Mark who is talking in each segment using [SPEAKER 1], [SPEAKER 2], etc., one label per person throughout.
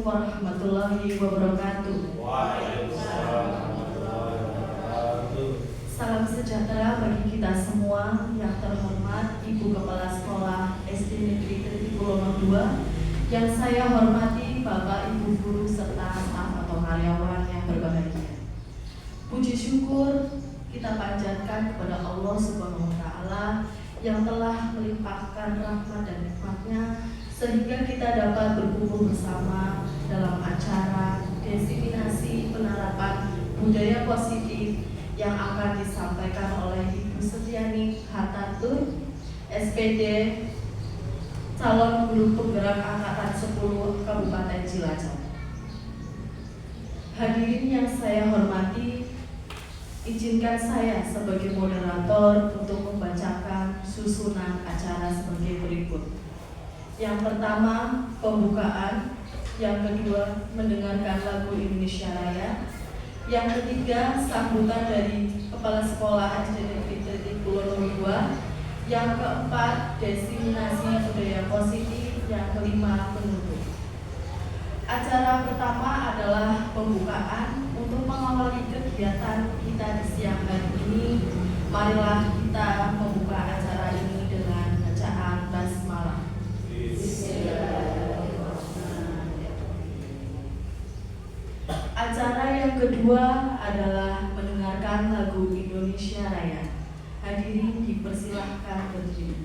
[SPEAKER 1] Assalamualaikum warahmatullahi wabarakatuh.
[SPEAKER 2] Waalaikumsalam warahmatullahi wabarakatuh.
[SPEAKER 1] Salam sejahtera bagi kita semua. Yang terhormat Ibu Kepala Sekolah SD Negeri Tritipulono II, yang saya hormati Bapak Ibu guru serta staf atau karyawan yang berbahagia. Puji syukur kita panjatkan kepada Allah Subhanahu wa Ta'ala yang telah melimpahkan rahmat dan nikmatnya sehingga kita dapat berkumpul bersama dalam acara diseminasi penerapan budaya positif yang akan disampaikan oleh Ibu Setiani Hartantur, SPD, calon guru penggerak angkatan 10 Kabupaten Cilacap. Hadirin yang saya hormati, izinkan saya sebagai moderator untuk membacakan susunan acara sebagai berikut. Yang pertama, pembukaan. Yang kedua, mendengarkan lagu Indonesia Raya. Yang ketiga, sambutan dari Kepala Sekolah SD Negeri Tritipulono II. Yang keempat, diseminasi budaya positif. Yang kelima, penutup. Acara pertama adalah pembukaan. Untuk mengawali kegiatan kita di siang hari ini, marilah kita membuka acara ini dengan bacaan basmalah. Acara yang kedua adalah mendengarkan lagu Indonesia Raya. Hadirin dipersilahkan berdiri.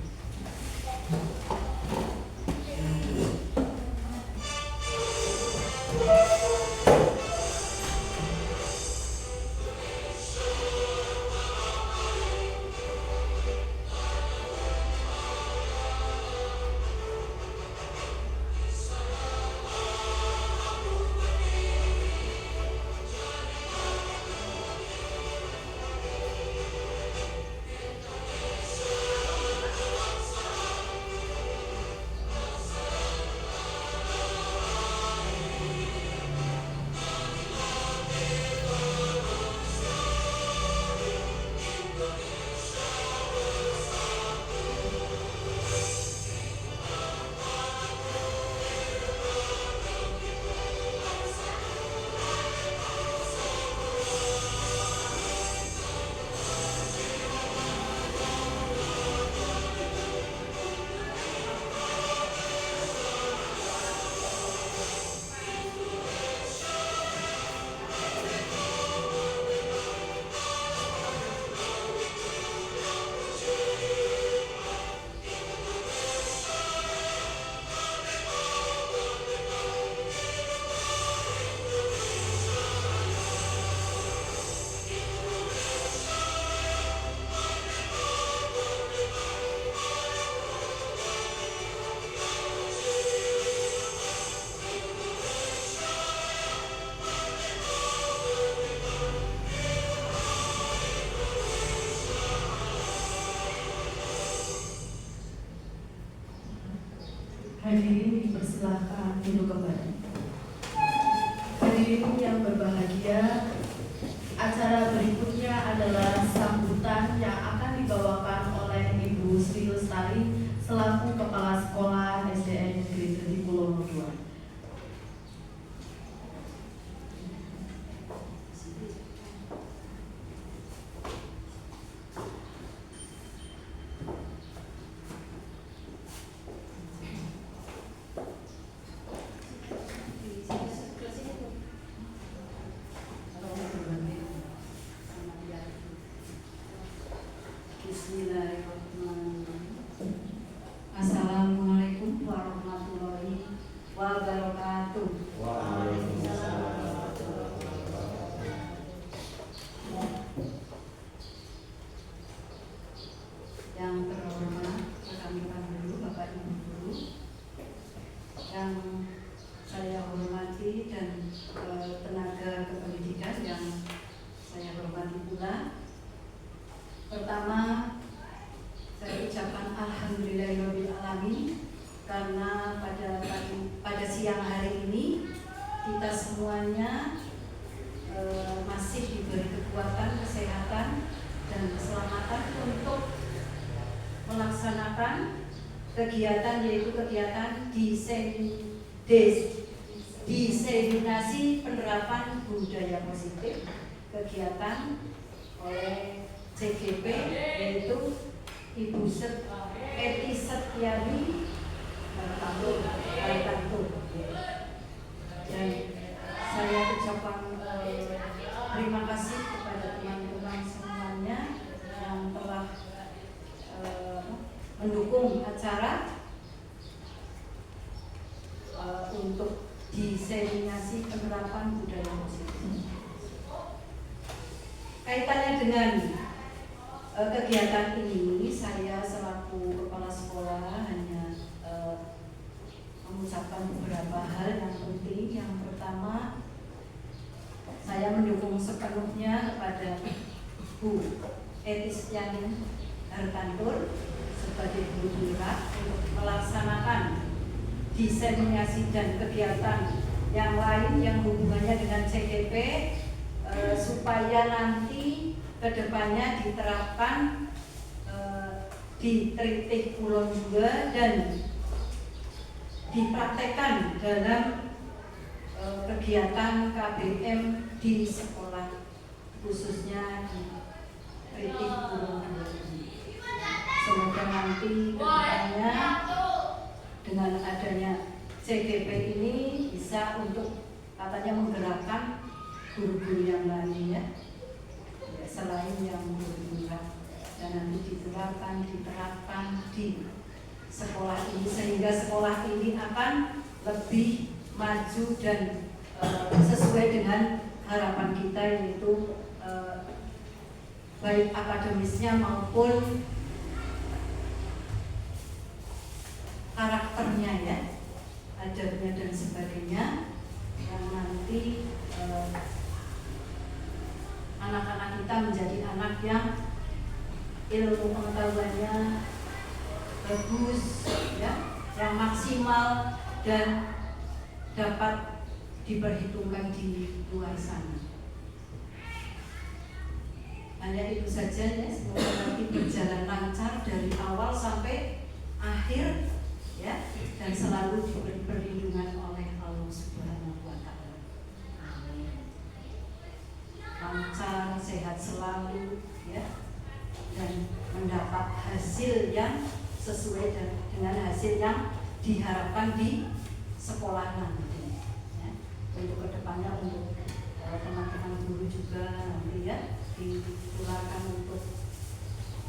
[SPEAKER 1] Hadirin dipersilahkan duduk kembali. Hadirin yang berbahagia, acara berikutnya adalah sambutan yang akan dibawakan oleh Ibu Sri Lestari selaku Kepala Sekolah SDN Negeri Tritipulono II.
[SPEAKER 3] Assalamualaikum warahmatullahi wabarakatuh. Yang terhormat rekan-rekan guru, Bapak Ibu guru, yang saya hormati dan tenaga kependidikan yang saya hormati pula. Pertama, saya ucapkan alhamdulillahirobbilalamin karena pada siang hari ini kita semuanya masih diberi kekuatan, kesehatan, dan keselamatan untuk melaksanakan kegiatan, yaitu kegiatan diseminasi penerapan budaya positif kegiatan oleh CGP, yaitu Ibu Eti Setiawi Tantur. Dan saya ucapkan terima kasih kepada teman-teman semuanya yang telah mendukung acara untuk diseminasi penerapan budaya positif. Kaitannya dengan kegiatan ini, saya selaku kepala sekolah hanya mengucapkan beberapa hal yang penting. Yang pertama, saya mendukung sepenuhnya kepada Bu Eti Setiawi Tantur sebagai guru BK untuk melaksanakan diseminasi dan kegiatan yang lain yang hubungannya dengan CGP supaya nanti kedepannya diterapkan di Tritik Kulon juga dan dipraktekkan dalam kegiatan KBM di sekolah, khususnya di Tritik Kulon juga. Semoga nanti kedepannya dengan adanya CGP ini bisa untuk katanya menggerakkan guru-guru yang lainnya, ya, selain yang guru dan nanti diterapkan di sekolah ini sehingga sekolah ini akan lebih maju dan sesuai dengan harapan kita, yaitu baik akademisnya maupun karakternya, ya, adabnya dan sebagainya, yang nanti anak-anak kita menjadi anak yang ilmu pengetahuannya bagus, ya, yang maksimal dan dapat diperhitungkan di luar sana. Hanya itu saja, ya, semoga nanti berjalan lancar dari awal sampai akhir, ya, dan selalu diberi perlindungan oleh Allah Subhanahu wa Ta'ala. Amin. Lancar, sehat selalu, ya, dan mendapat hasil yang sesuai dengan hasil yang diharapkan di sekolah nanti, ya. Untuk kedepannya untuk teman-teman guru juga nanti, ya, ditularkan untuk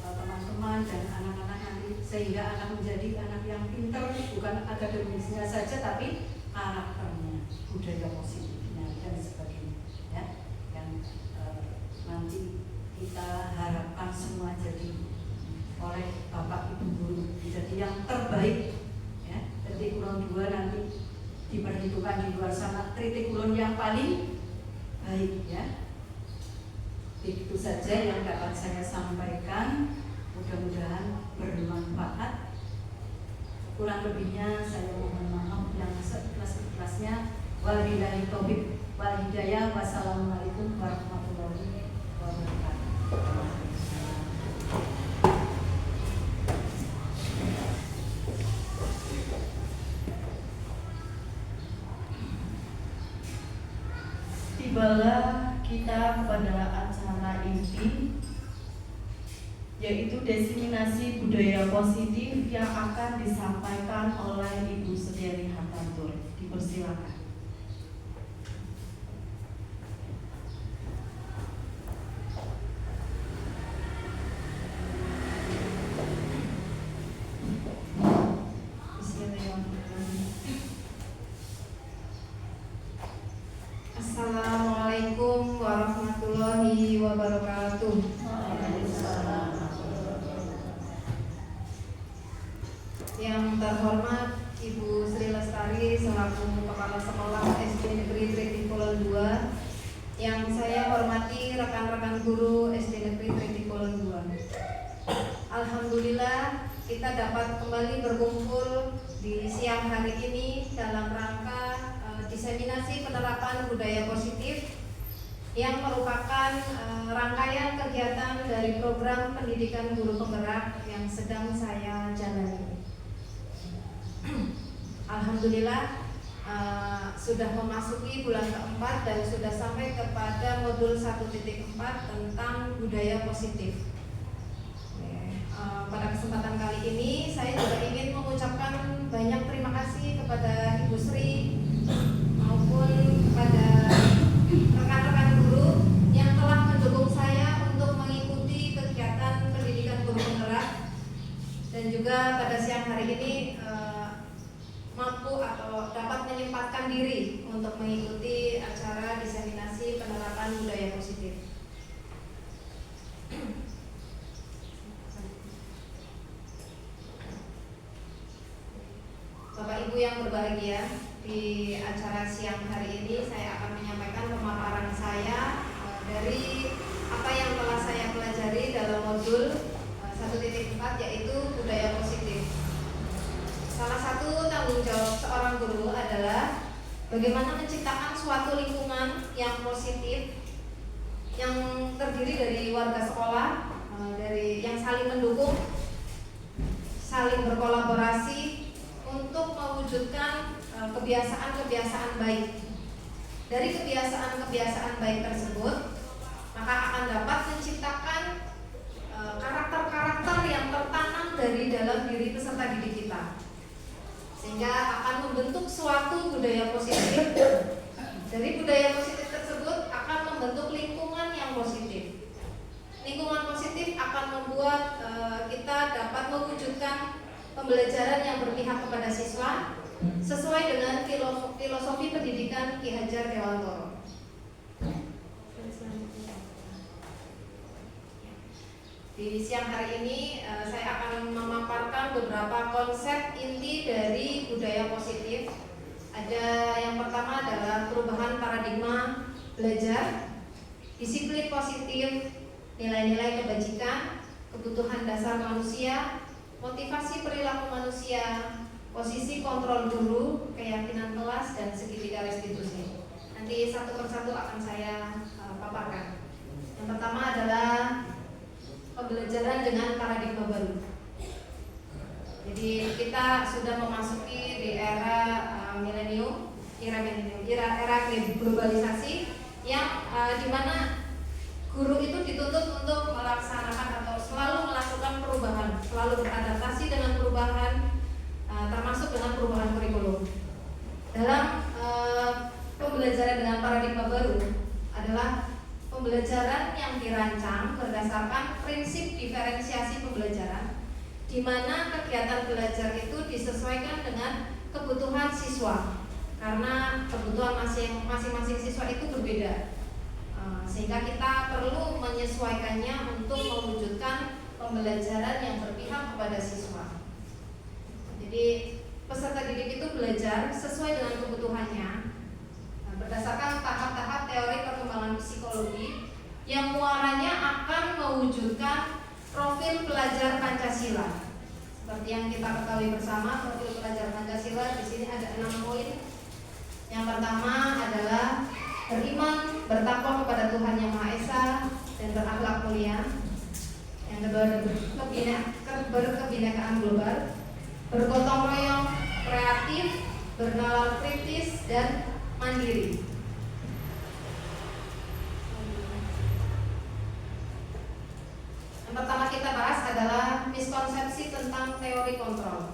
[SPEAKER 3] teman-teman dan anak-anak nanti, sehingga akan menjadi anak yang pintar, bukan akademisnya saja tapi karakternya, budaya positifnya dan sebagainya, ya, yang nanti kita harapkan semua jadi oleh Bapak Ibu guru jadi yang terbaik, ya. Tritik Kulon 2 nanti diperhitungkan di luar sana Tritik Kulon yang paling baik, ya. Itu saja yang dapat saya sampaikan, mudah-mudahan bermanfaat. Kurang lebihnya saya mohon maaf yang seikhlas-ikhlasnya. Wabillahi taufiq wal hidayah. Wassalamualaikum warahmatullahi wabarakatuh.
[SPEAKER 1] Tibalah kita kepada acara inti, yaitu diseminasi budaya positif yang akan disampaikan oleh Ibu Setiawi Tantur. Dipersilakan.
[SPEAKER 4] Assalamualaikum warahmatullahi wabarakatuh. Yang terhormat Ibu Sri Lestari selaku Kepala Sekolah SD Negeri Tritik Kulon 2, yang saya hormati rekan-rekan guru SD Negeri Tritik Kulon 2. Alhamdulillah kita dapat kembali berkumpul di siang hari ini dalam rangka diseminasi penerapan budaya positif yang merupakan rangkaian kegiatan dari program pendidikan guru penggerak yang sedang saya jalani. Alhamdulillah sudah memasuki bulan keempat dan sudah sampai kepada modul 1.4 tentang budaya positif. Pada kesempatan kali ini saya juga ingin mengucapkan banyak terima kasih kepada Ibu Sri maupun kepada rekan-rekan guru yang telah mendukung saya untuk mengikuti kegiatan pendidikan guru penggerak, dan juga pada siang hari ini mampu atau dapat menyempatkan diri untuk mengikuti acara diseminasi penerapan budaya positif. Bapak Ibu yang berbahagia, di acara siang hari ini saya akan menyampaikan pemaparan saya dari apa yang telah saya pelajari dalam modul 1.4, yaitu budaya positif. Salah satu tanggung jawab seorang guru adalah bagaimana menciptakan suatu lingkungan yang positif, yang terdiri dari warga sekolah, dari yang saling mendukung, saling berkolaborasi untuk mewujudkan kebiasaan-kebiasaan baik. Dari kebiasaan-kebiasaan baik tersebut, maka akan dapat menciptakan karakter-karakter yang tertanam dari dalam diri peserta didik kita, sehingga akan membentuk suatu budaya positif. Dari budaya positif tersebut akan membentuk lingkungan yang positif. Lingkungan positif akan membuat kita dapat mewujudkan pembelajaran yang berpihak kepada siswa sesuai dengan filosofi pendidikan Ki Hajar Dewantoro. Di siang hari ini saya akan memaparkan beberapa konsep inti dari budaya positif. Ada yang pertama adalah perubahan paradigma belajar, disiplin positif, nilai-nilai kebajikan, kebutuhan dasar manusia, motivasi perilaku manusia, posisi kontrol guru, keyakinan kelas, dan segitiga restitusi. Nanti satu persatu akan saya paparkan. Yang pertama adalah pembelajaran dengan paradigma baru. Jadi kita sudah memasuki di era era globalisasi yang dimana guru itu dituntut untuk melaksanakan atau selalu melakukan perubahan, selalu beradaptasi dengan perubahan, termasuk dengan perubahan kurikulum. Dalam pembelajaran dengan paradigma baru adalah pembelajaran yang dirancang berdasarkan prinsip diferensiasi pembelajaran, di mana kegiatan belajar itu disesuaikan dengan kebutuhan siswa, karena kebutuhan masing-masing siswa itu berbeda, sehingga kita perlu menyesuaikannya untuk mewujudkan pembelajaran yang berpihak kepada siswa. Jadi peserta didik itu belajar sesuai dengan kebutuhannya, berdasarkan tahap-tahap teori perkembangan psikologi yang muaranya akan mewujudkan profil pelajar Pancasila. Seperti yang kita ketahui bersama, profil pelajar Pancasila di sini ada 6 poin. Yang pertama adalah beriman, bertakwa kepada Tuhan Yang Maha Esa, dan berakhlak mulia. Yang kedua ada berkebinekaan global, bergotong royong, kreatif, bernalar kritis, dan mandiri. Yang pertama kita bahas adalah miskonsepsi tentang teori kontrol.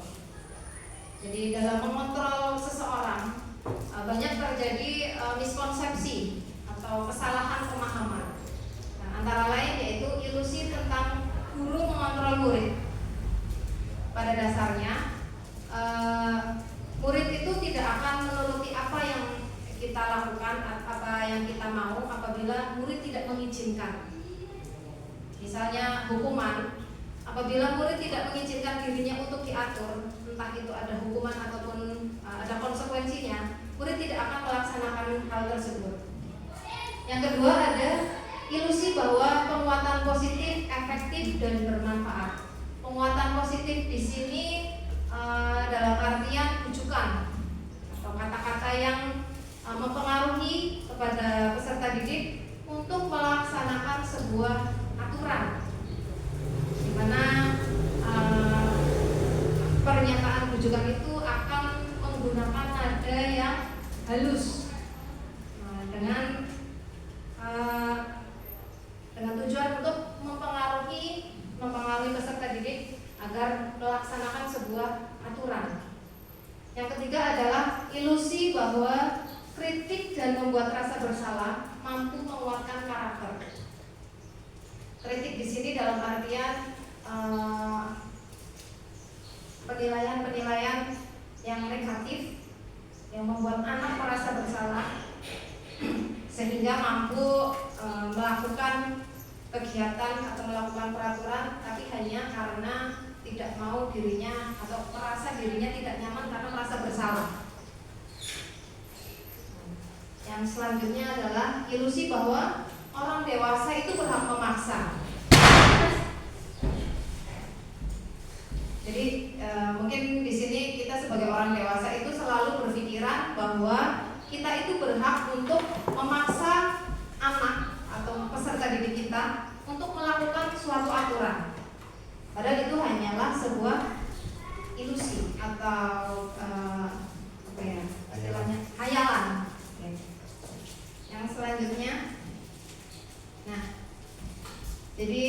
[SPEAKER 4] Jadi dalam mengontrol seseorang banyak terjadi miskonsepsi atau kesalahan pemahaman. Nah, antara lain yaitu ilusi tentang guru mengontrol murid. Pada dasarnya murid itu tidak akan menuruti apa yang kita lakukan, apa yang kita mau, apabila murid tidak mengizinkan. Misalnya hukuman, apabila murid tidak mengizinkan dirinya untuk diatur, entah itu ada hukuman ataupun ada konsekuensinya, murid tidak akan melaksanakan hal tersebut. Yang kedua ada ilusi bahwa penguatan positif efektif dan bermanfaat. Penguatan positif di sini dalam artian rujukan atau kata-kata yang mempengaruhi kepada peserta didik untuk melaksanakan sebuah aturan, di mana pernyataan rujukan itu akan menggunakan nada yang halus dengan tujuan untuk mempengaruhi peserta didik agar melaksanakan sebuah aturan. Yang ketiga adalah ilusi bahwa kritik dan membuat rasa bersalah mampu menguatkan karakter. Kritik di sini dalam artian penilaian yang negatif yang membuat anak merasa bersalah sehingga mampu melakukan kegiatan atau melakukan peraturan, tapi hanya karena tidak mau dirinya atau merasa dirinya tidak nyaman karena merasa bersalah. Yang selanjutnya adalah ilusi bahwa orang dewasa itu berhak memaksa. Jadi mungkin di sini kita sebagai orang dewasa itu selalu berpikiran bahwa kita itu berhak untuk memaksa anak atau peserta didik kita untuk melakukan suatu aturan. Padahal itu hanyalah sebuah ilusi atau istilahnya hayalan. Yang selanjutnya, nah, jadi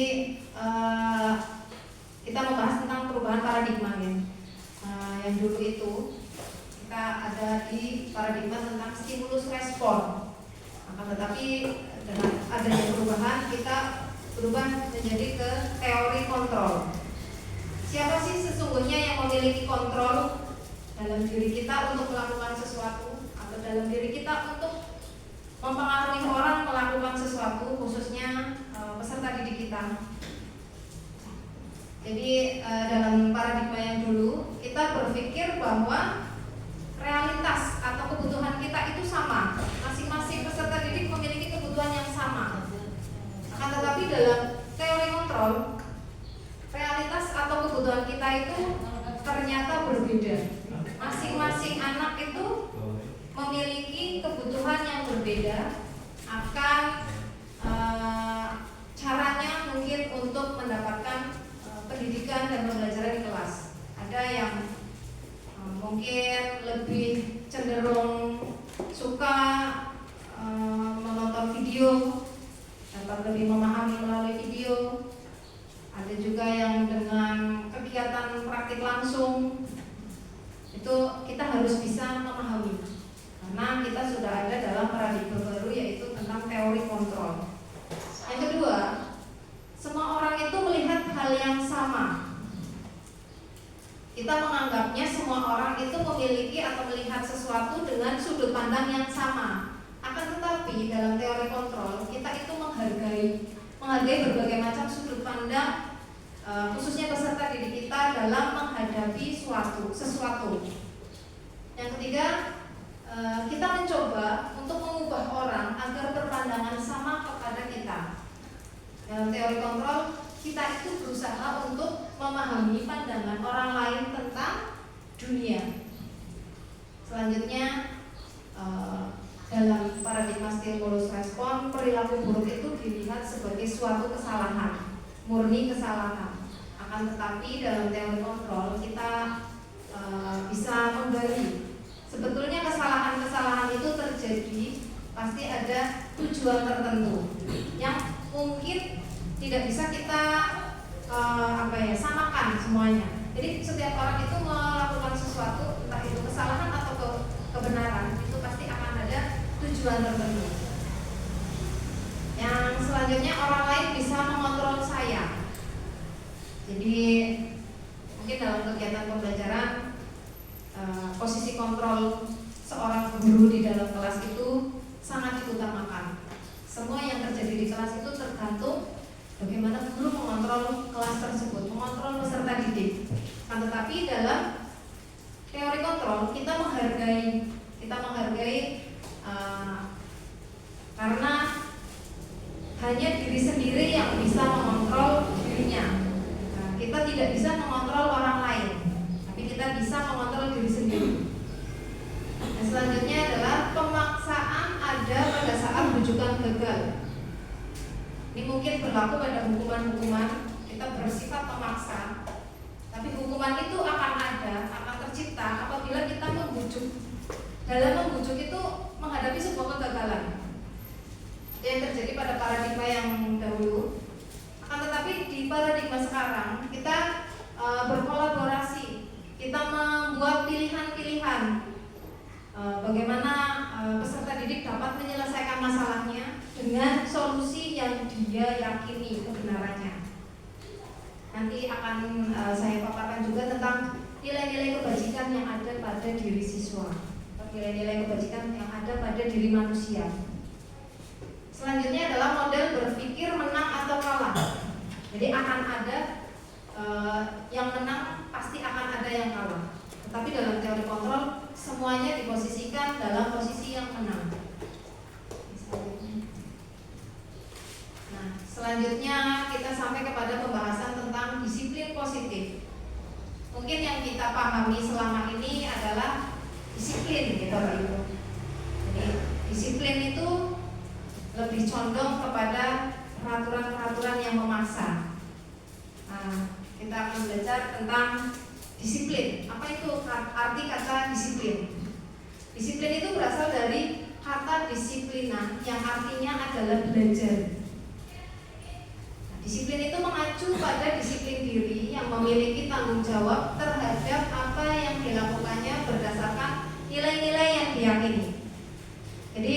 [SPEAKER 4] kita membahas tentang perubahan paradigma ya. Yang dulu itu kita ada di paradigma tentang stimulus respon. Akan tetapi dengan adanya perubahan kita berubah menjadi ke teori kontrol. Siapa sih sesungguhnya yang memiliki kontrol dalam diri kita untuk melakukan sesuatu atau dalam diri kita untuk mempengaruhi orang melakukan sesuatu, khususnya peserta didik kita. Jadi dalam paradigma yang dulu kita berpikir bahwa realitas atau kebutuhan kita itu sama. Masing-masing peserta didik memiliki kebutuhan yang sama. Akan tetapi dalam teori kontrol, realitas atau kebutuhan kita itu ternyata berbeda. Masing-masing anak itu memiliki kebutuhan yang berbeda akan caranya mungkin untuk mendapatkan pendidikan dan pembelajaran di kelas. Ada yang mungkin lebih cenderung suka menonton video, dapat lebih memahami melalui video. Ada juga yang dengan kegiatan praktik langsung. Itu kita harus bisa memahami, karena kita sudah ada dalam paradigma baru, yaitu tentang teori kontrol. Yang kedua, semua orang itu melihat hal yang sama. Kita menganggapnya semua orang itu memiliki atau melihat sesuatu dengan sudut pandang yang sama. Akan tetapi dalam teori kontrol kita itu menghargai berbagai macam sudut pandang, khususnya peserta didik kita dalam menghadapi sesuatu. Yang ketiga, kita mencoba untuk mengubah orang agar berpandangan sama kepada kita. Dalam teori kontrol, kita itu berusaha untuk memahami pandangan orang lain tentang dunia. Selanjutnya, dalam paradigma stimulus respon, perilaku buruk itu dilihat sebagai suatu kesalahan, murni kesalahan. Akan tetapi dalam teori kontrol kita bisa menggali. Sebetulnya kesalahan-kesalahan itu terjadi pasti ada tujuan tertentu yang mungkin tidak bisa kita samakan semuanya. Jadi setiap orang itu melakukan sesuatu, entah itu kesalahan atau kebenaran, itu pasti akan ada tujuan tertentu. Yang selanjutnya, orang lain bisa mengontrol saya. Jadi mungkin dalam kegiatan pembelajaran, posisi kontrol seorang guru di dalam kelas itu sangat diutamakan. Semua yang terjadi di kelas itu tergantung bagaimana guru mengontrol kelas tersebut, mengontrol peserta didik. Tetapi dalam teori kontrol kita menghargai karena hanya diri sendiri yang bisa mengontrol dirinya. Kita tidak bisa mengontrol orang lain, tapi kita bisa mengontrol diri sendiri. Yang selanjutnya adalah pemaksaan ada pada saat rujukan gagal. Ini mungkin berlaku pada hukuman-hukuman, kita bersifat memaksa. Tapi hukuman itu akan tercipta apabila kita membujuk dalam membujuk itu menghadapi sebuah kegagalan yang terjadi pada paradigma yang dahulu. Akan tetapi di paradigma sekarang kita berkolaborasi, kita membuat pilihan-pilihan bagaimana peserta didik dapat menyelesaikan masalahnya dengan solusi yang dia yakini kebenarannya. Nanti akan saya paparkan juga tentang nilai-nilai kebajikan yang ada pada diri siswa, nilai-nilai kebajikan yang ada pada diri manusia. Selanjutnya adalah model berpikir menang atau kalah. Jadi akan ada yang menang, pasti akan ada yang kalah. Tetapi dalam teori kontrol semuanya diposisikan dalam posisi yang menang. Nah, selanjutnya kita sampai kepada pembahasan tentang disiplin positif. Mungkin yang kita pahami selama ini adalah disiplin, gitu Bapak Ibu. Jadi disiplin itu lebih condong kepada peraturan-peraturan yang memaksa. Nah, kita akan belajar tentang disiplin. Apa itu arti kata disiplin? Disiplin itu berasal dari kata disiplina yang artinya adalah belajar. Nah, disiplin itu mengacu pada disiplin diri yang memiliki tanggung jawab terhadap apa yang dilakukannya berdasarkan nilai-nilai yang diyakini. Jadi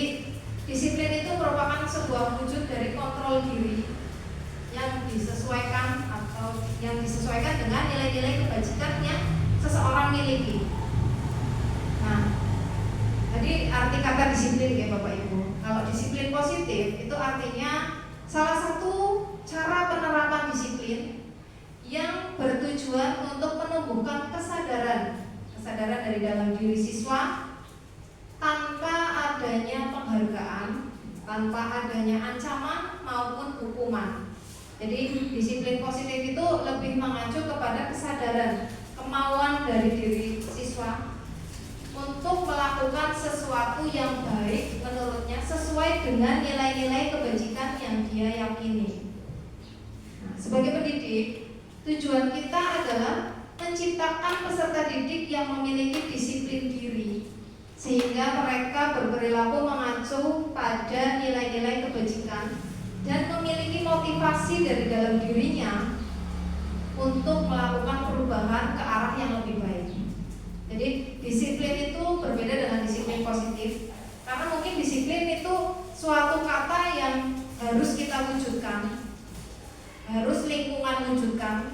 [SPEAKER 4] disiplin itu merupakan sebuah wujud dari kontrol diri yang disesuaikan atau yang disesuaikan dengan nilai-nilai kebajikan yang seseorang miliki. Nah, jadi arti kata disiplin ya Bapak Ibu. Kalau disiplin positif itu artinya salah satu cara penerapan disiplin yang bertujuan untuk menumbuhkan kesadaran dari dalam diri siswa tanpa adanya penghargaan, tanpa adanya ancaman maupun hukuman. Jadi disiplin positif itu lebih mengacu kepada kesadaran, kemauan dari diri siswa untuk melakukan sesuatu yang baik menurutnya sesuai dengan nilai-nilai kebajikan yang dia yakini. Nah, sebagai pendidik, tujuan kita adalah menciptakan peserta didik yang memiliki disiplin diri, sehingga mereka berperilaku mengacu pada nilai-nilai kebajikan dan memiliki motivasi dari dalam dirinya untuk melakukan perubahan ke arah yang lebih baik. Jadi disiplin itu berbeda dengan disiplin positif, karena mungkin disiplin itu suatu kata yang harus kita wujudkan, harus lingkungan wujudkan,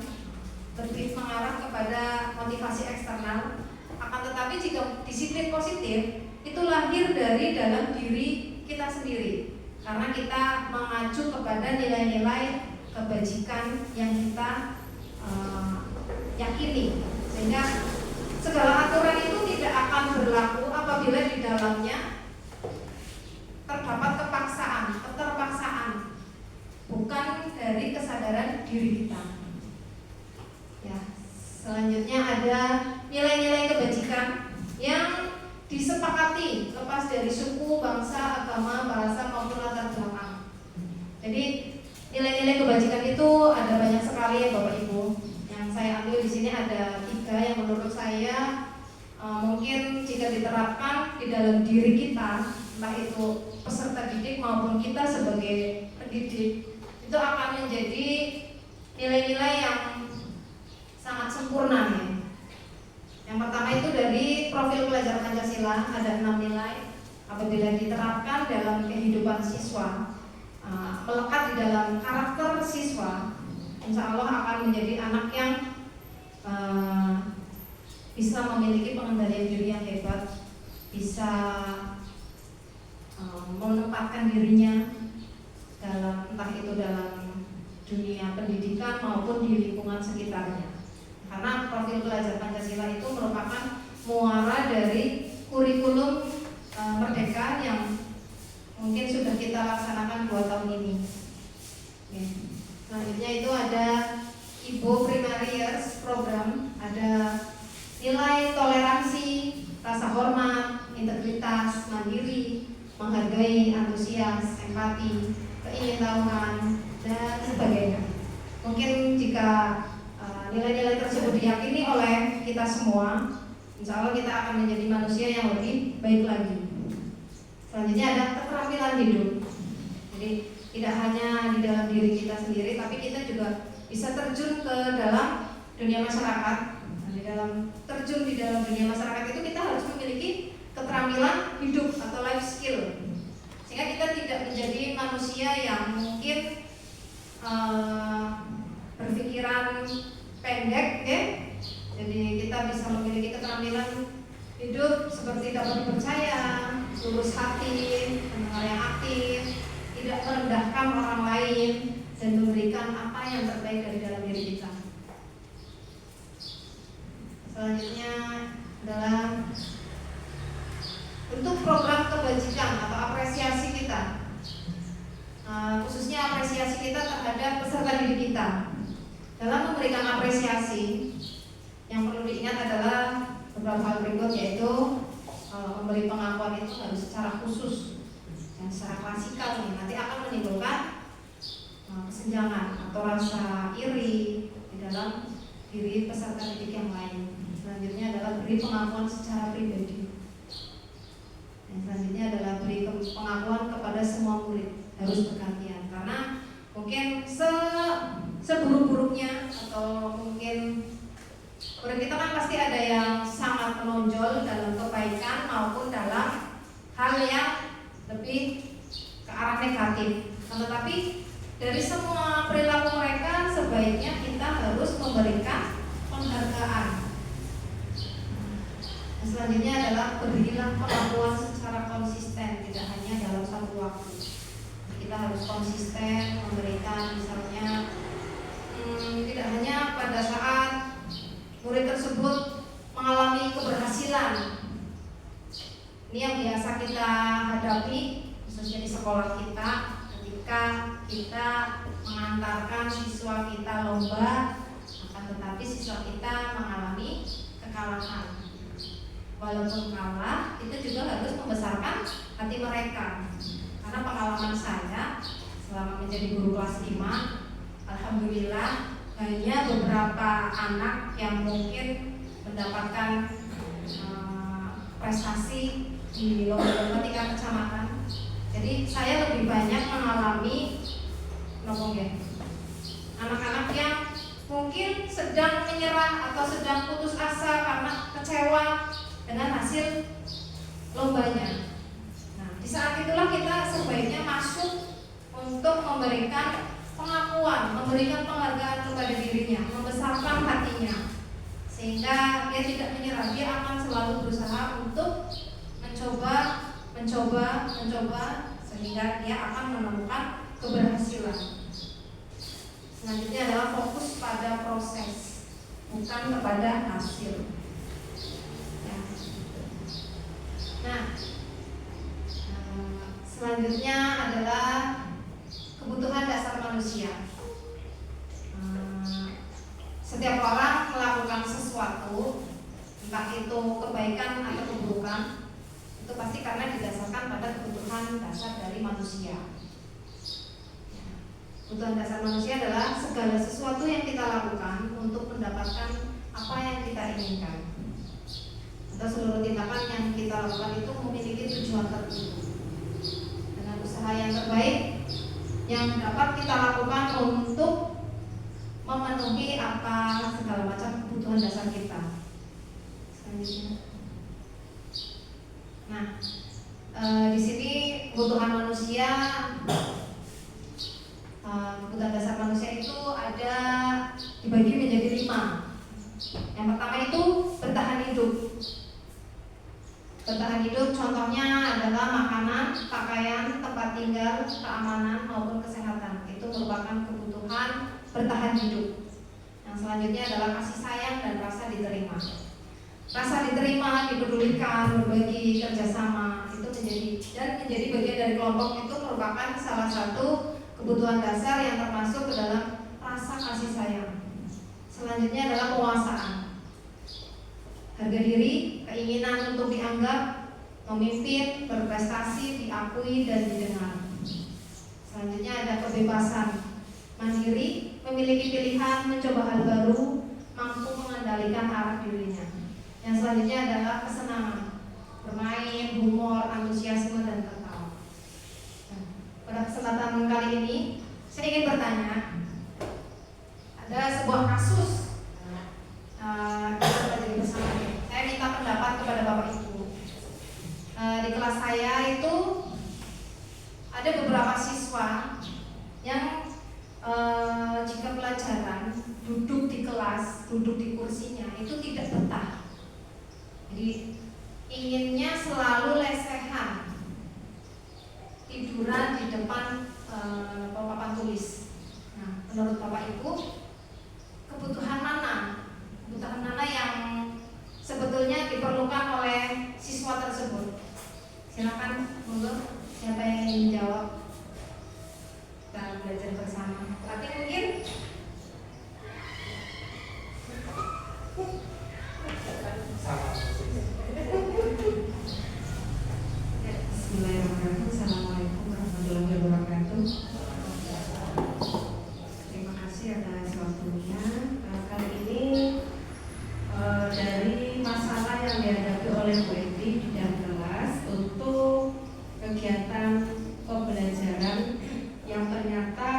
[SPEAKER 4] lebih mengarah kepada motivasi eksternal. Akan tetapi jika disiplin positif itu lahir dari dalam diri kita sendiri, karena kita mengacu kepada nilai-nilai kebajikan yang kita yakini, sehingga segala aturan itu tidak akan berlaku apabila di dalamnya terdapat keterpaksaan, bukan dari kesadaran diri kita. Ya, selanjutnya ada nilai-nilai kebajikan yang disepakati lepas dari suku, bangsa, agama, bahasa maupun latar belakang. Jadi nilai-nilai kebajikan itu ada banyak sekali ya Bapak Ibu. Yang saya ambil di sini ada 3 yang menurut saya mungkin jika diterapkan di dalam diri kita, entah itu peserta didik maupun kita sebagai pendidik, itu akan menjadi nilai-nilai yang sangat sempurna ya. Yang pertama itu dari profil pelajar Pancasila, ada 6 nilai. Apabila diterapkan dalam kehidupan siswa, melekat di dalam karakter siswa, insya Allah akan menjadi anak yang bisa memiliki pengendalian diri yang hebat, bisa menempatkan dirinya dalam, entah itu dalam dunia pendidikan maupun di lingkungan sekitarnya. Karena profil pelajar Pancasila itu merupakan muara dari kurikulum Merdeka yang mungkin sudah kita laksanakan 2 tahun ini. Oke. Selanjutnya itu ada Ibu Primary Years Program, ada nilai toleransi, rasa hormat, integritas, mandiri, menghargai, antusias, empati, keingintahuan, dan sebagainya. Mungkin jika nilai-nilai tersebut diyakini oleh kita semua, insya Allah kita akan menjadi manusia yang lebih baik lagi. Selanjutnya ada keterampilan hidup. Jadi tidak hanya di dalam diri kita sendiri, tapi kita juga bisa terjun ke dalam dunia masyarakat. Terjun di dalam dunia masyarakat itu kita harus memiliki keterampilan hidup atau life skill, sehingga kita tidak menjadi manusia yang mungkin berpikiran pendek, ya. Jadi kita bisa memiliki keterampilan hidup seperti dapat dipercaya, lurus hati, pendengar yang aktif, tidak merendahkan orang lain, dan memberikan apa yang terbaik dari dalam diri kita. Selanjutnya adalah untuk program kebajikan atau apresiasi kita, khususnya apresiasi kita terhadap peserta didik kita. Dalam memberikan apresiasi, yang perlu diingat adalah beberapa hal berikut, yaitu memberi pengakuan itu harus secara khusus dan secara klasikal nih, nanti akan menimbulkan kesenjangan atau rasa iri di dalam diri peserta didik yang lain. Selanjutnya adalah beri pengakuan secara pribadi. Dan selanjutnya adalah beri pengakuan kepada semua murid, harus bergantian, karena mungkin seburuk-buruknya atau mungkin murid kita kan pasti ada yang sangat menonjol dalam kebaikan maupun dalam hal yang lebih ke arah negatif. Tetapi dari semua perilaku mereka sebaiknya kita harus memberikan penghargaan. Selanjutnya adalah berilah pengakuan secara konsisten, tidak hanya dalam satu waktu. Kita harus konsisten memberikan, misalnya tidak hanya pada saat murid tersebut mengalami keberhasilan. Ini yang biasa kita hadapi, khususnya di sekolah kita, ketika kita mengantarkan siswa kita lomba, akan tetapi siswa kita mengalami kekalahan. Walaupun kalah, itu juga harus membesarkan hati mereka. Karena pengalaman saya selama menjadi guru kelas 5, alhamdulillah hanya beberapa anak yang mungkin mendapatkan prestasi di lomba-lomba tingkat kecamatan. Jadi saya lebih banyak mengalami anak-anak yang mungkin sedang menyerah atau sedang putus asa karena kecewa dengan hasil lombanya. Nah, di saat itulah kita sebaiknya masuk untuk memberikan pengakuan, memberikan penghargaan kepada dirinya, membesarkan hatinya, sehingga dia tidak menyerah. Dia akan selalu berusaha untuk mencoba, sehingga dia akan menemukan keberhasilan. Selanjutnya adalah fokus pada proses, bukan kepada hasil. Ya. Nah, selanjutnya adalah kebutuhan dasar manusia. Setiap orang melakukan sesuatu, entah itu kebaikan atau keburukan, itu pasti karena didasarkan pada kebutuhan dasar dari manusia. Kebutuhan dasar manusia adalah segala sesuatu yang kita lakukan untuk mendapatkan apa yang kita inginkan, atau seluruh tindakan yang kita lakukan itu memiliki tujuan tertentu dengan usaha yang terbaik yang dapat kita lakukan untuk memenuhi apa segala macam kebutuhan dasar kita. Selanjutnya, nah di sini kebutuhan manusia, kebutuhan dasar manusia itu ada dibagi menjadi 5. Yang pertama itu bertahan hidup. Bertahan hidup contohnya adalah makanan, pakaian, tempat tinggal, keamanan maupun kesehatan. Itu merupakan kebutuhan bertahan hidup. Yang selanjutnya adalah kasih sayang dan rasa diterima. Rasa diterima, dipedulikan, berbagi, kerjasama itu menjadi bagian dari kelompok itu merupakan salah satu kebutuhan dasar yang termasuk ke dalam rasa kasih sayang. Selanjutnya adalah penguasaan. Harga diri, keinginan untuk dianggap, memimpin, berprestasi, diakui dan didengar. Selanjutnya ada kebebasan, mandiri, memiliki pilihan, mencoba hal baru, mampu mengendalikan arah dirinya. Yang selanjutnya adalah kesenangan, bermain, humor, antusiasme, dan tertawa. Nah, pada kesempatan kali ini saya ingin bertanya, ada sebuah kasus kita pelajari bersama. Saya minta pendapat kepada Bapak Ibu. Di kelas saya itu ada beberapa siswa yang jika pelajaran duduk di kelas, duduk di kursinya itu tidak betah. Jadi inginnya selalu lesehan, tiduran di depan papan tulis. Nah, menurut Bapak Ibu, kebutuhan mana yang sebetulnya diperlukan oleh siswa tersebut? Silakan, monggo, siapa yang ingin menjawab? Kita belajar bersama. Tapi mungkin
[SPEAKER 5] Bismillahirrahmanirrahim. Assalamualaikum warahmatullahi wabarakatuh. Terima kasih atas waktunya. Kali ini dari masalah yang dihadapi oleh Bu Eti di dalam kelas untuk kegiatan pembelajaran yang ternyata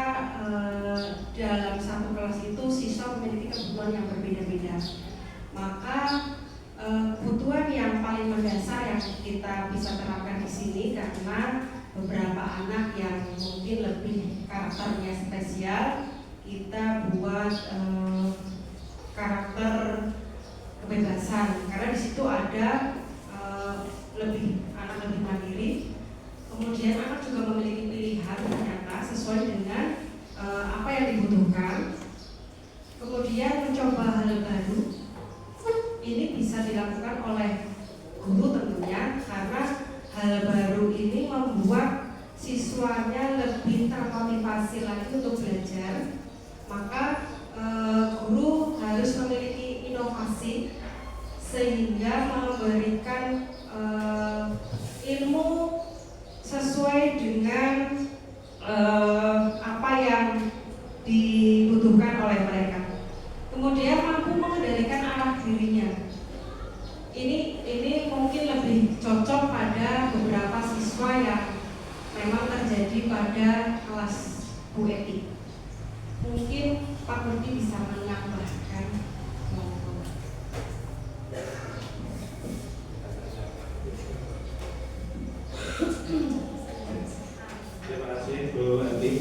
[SPEAKER 5] dalam satu kelas itu siswa memiliki kebutuhan yang berbeda-beda. Maka kebutuhan yang paling mendasar yang kita bisa terapkan di sini karena beberapa anak yang mungkin lebih karakternya spesial, kita buat karakter kebebasan karena di situ ada anak lebih mandiri. Kemudian anak juga memiliki pilihan ternyata sesuai dengan apa yang dibutuhkan. Kemudian mencoba hal baru. Ini bisa dilakukan oleh guru tentunya karena hal baru ini membuat siswanya lebih termotivasi lagi untuk belajar. Maka guru harus memiliki inovasi sehingga memberikan ilmu sesuai dengan apa yang dibutuhkan oleh mereka. Kemudian mampu mengendalikan arah dirinya. Ini mungkin lebih cocok pada beberapa siswa yang memang terjadi pada kelas Bu Eti. Mungkin Pak Budi bisa menambahkan.
[SPEAKER 2] Terima kasih Bu Eti.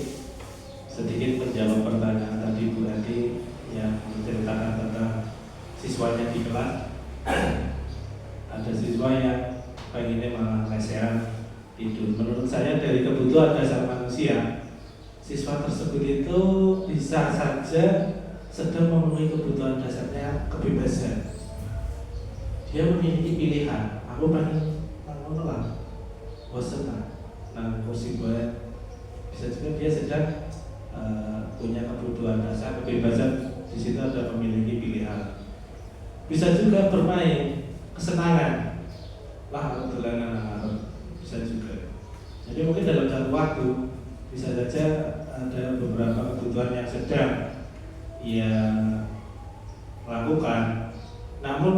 [SPEAKER 2] Sedikit menjawab pertanyaan tadi Bu Eti yang menceritakan tentang siswanya di kelas. Ada siswa yang pengennya malah lesehan tidur. Menurut saya dari kebutuhan dasar manusia, siswa tersebut itu bisa saja sedang memenuhi kebutuhan dasarnya kebebasan. Dia memiliki pilihan. Aku pengen bangun lah, bosan lah, nah kursi buat. Bisa juga dia sedang punya kebutuhan dasar kebebasan. Di situ ada memiliki pilihan. Bisa juga bermain, kesenangan. Lah kebetulan bisa juga. Jadi mungkin dalam satu waktu bisa saja ada beberapa kebutuhan yang sedang ia lakukan. Namun